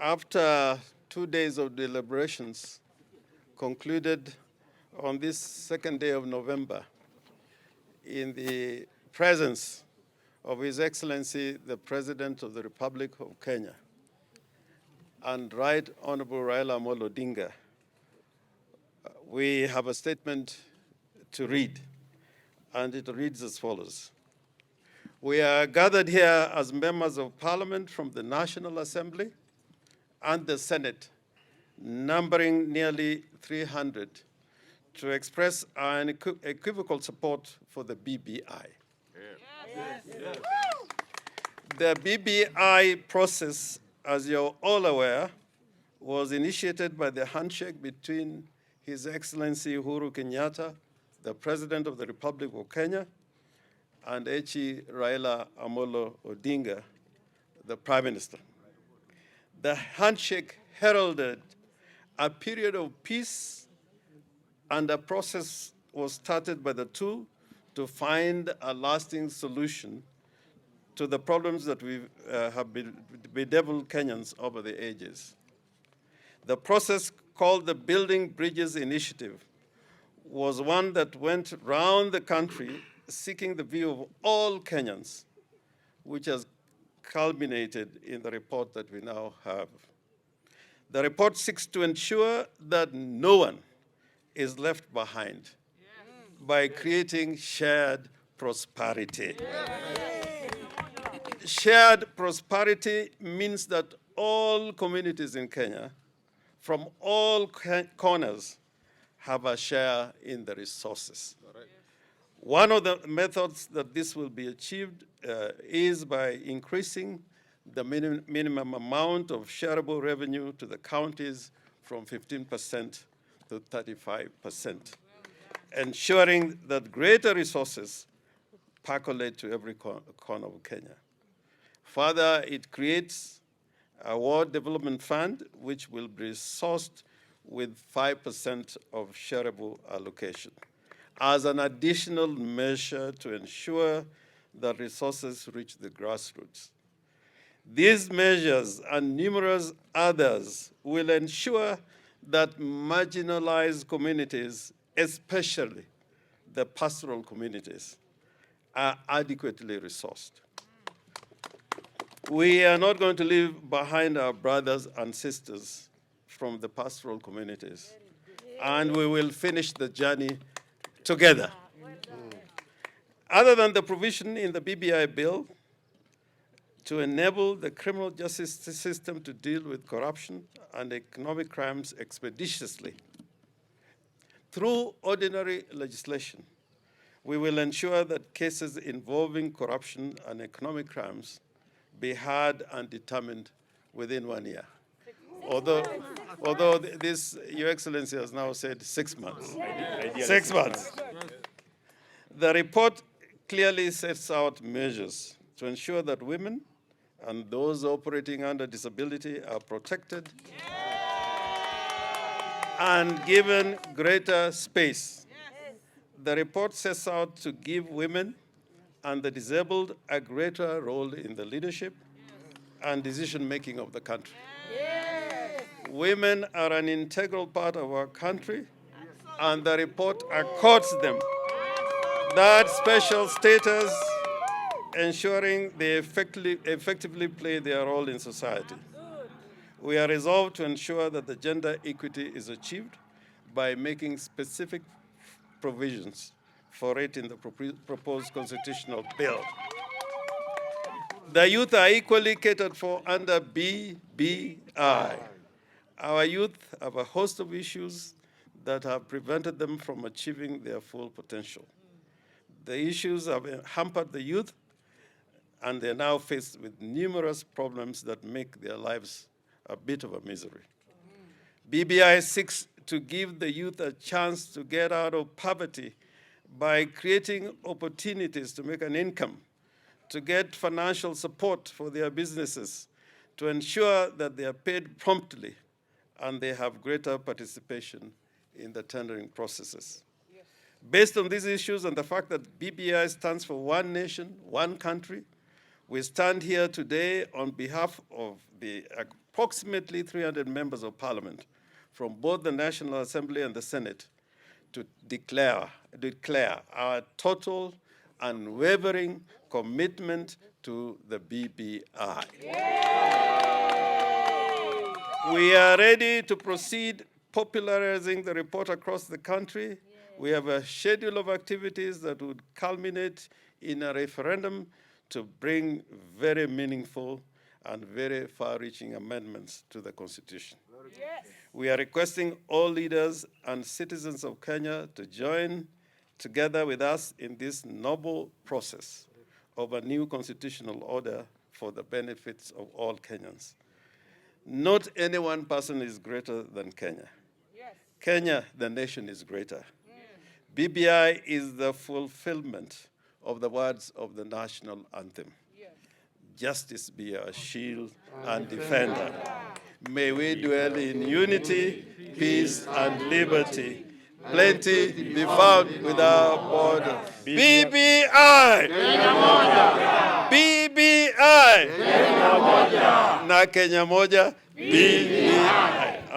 After 2 days of deliberations concluded on this second day of November in the presence of His Excellency, the President of the Republic of Kenya, and Right Honorable Raila Amolo Odinga, we have a statement to read, and it reads as follows. We are gathered here as members of Parliament from the National Assembly and the Senate, numbering nearly 300, to express an equivocal support for the BBI. Yes. The BBI process, as you're all aware, was initiated by the handshake between His Excellency Uhuru Kenyatta, the President of the Republic of Kenya, and H.E. Raila Amolo Odinga, the Prime Minister. The handshake heralded a period of peace, and a process was started by the two to find a lasting solution to the problems that we have bedeviled Kenyans over the ages. The process, called the Building Bridges Initiative, was one that went round the country seeking the view of all Kenyans, which has culminated in the report that we now have. The report seeks to ensure that no one is left behind by creating shared prosperity. Shared prosperity means that all communities in Kenya, from all corners, have a share in the resources. One of the methods that this will be achieved is by increasing the minimum amount of shareable revenue to the counties from 15% to 35%, ensuring that greater resources percolate to every corner of Kenya. Further, it creates a ward development fund, which will be resourced with 5% of shareable allocation as an additional measure to ensure that resources reach the grassroots. These measures and numerous others will ensure that marginalized communities, especially the pastoral communities, are adequately resourced. We are not going to leave behind our brothers and sisters from the pastoral communities, and we will finish the journey together. Other than the provision in the BBI bill to enable the criminal justice system to deal with corruption and economic crimes expeditiously, through ordinary legislation, we will ensure that cases involving corruption and economic crimes be heard and determined within 1 year. Although this, Your Excellency has now said 6 months. 6 months. The report clearly sets out measures to ensure that women and those operating under disability are protected and given greater space. The report sets out to give women and the disabled a greater role in the leadership and decision-making of the country. Women are an integral part of our country, and the report accords them that special status, ensuring they effectively play their role in society. We are resolved to ensure that the gender equity is achieved by making specific provisions for it in the proposed constitutional bill. The youth are equally catered for under BBI. Our youth have a host of issues that have prevented them from achieving their full potential. The issues have hampered the youth, and they're now faced with numerous problems that make their lives a bit of a misery. BBI seeks to give the youth a chance to get out of poverty by creating opportunities to make an income, to get financial support for their businesses, to ensure that they are paid promptly and they have greater participation in the tendering processes. Yes. Based on these issues and the fact that BBI stands for one nation, one country, we stand here today on behalf of the approximately 300 members of parliament from both the National Assembly and the Senate to declare our total unwavering commitment to the BBI. We are ready to proceed popularizing the report across the country. We have a schedule of activities that would culminate in a referendum to bring very meaningful and very far-reaching amendments to the Constitution. Yes. We are requesting all leaders and citizens of Kenya to join together with us in this noble process of a new constitutional order for the benefits of all Kenyans. Not any one person is greater than Kenya. Yes. Kenya, the nation, is greater. BBI is the fulfillment of the words of the national anthem. Yes. Justice be our shield and defender. May we dwell in unity, peace, and liberty. Plenty be found with our borders. BBI! BBI! Na Kenya moja, BBI!